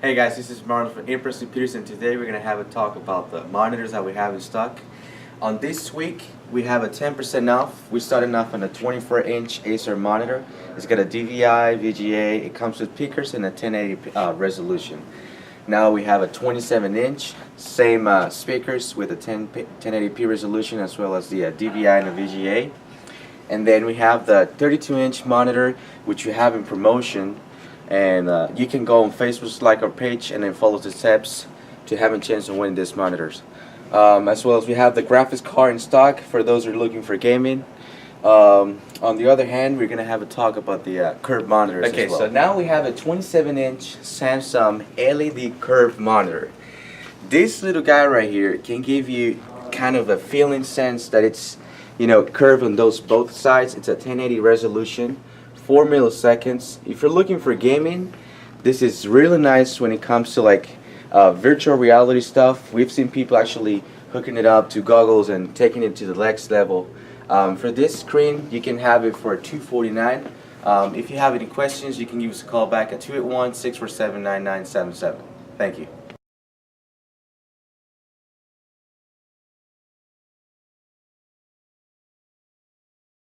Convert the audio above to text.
Hey guys, this is Marlon from Cypress Computers, and today we're going to have a talk about the monitors that we have in stock. On this week, we have a 10% off. We're starting off on a 24-inch Acer monitor. It's got a DVI, VGA, it comes with speakers and a 1080 resolution. Now we have a 27-inch, same speakers with a 1080p resolution as well as the DVI and the VGA. And then we have the 32-inch monitor, which we have in promotion. And you can go on Facebook, like our page, and then follow the steps to have a chance to win these monitors. As well as we have the graphics card in stock for those who are looking for gaming. On the other hand, we're going to have a talk about the curved monitors as well. So now we have a 27-inch Samsung LED curved monitor. This little guy right here can give you kind of a feeling sense that it's, you know, curved on both sides. It's a 1080 resolution. 4 milliseconds. If you're looking for gaming, this is really nice when it comes to like virtual reality stuff. We've seen people actually hooking it up to goggles and taking it to the next level. For this screen, you can have it for $249. If you have any questions, you can give us a call back at 281-647-9977. Thank you.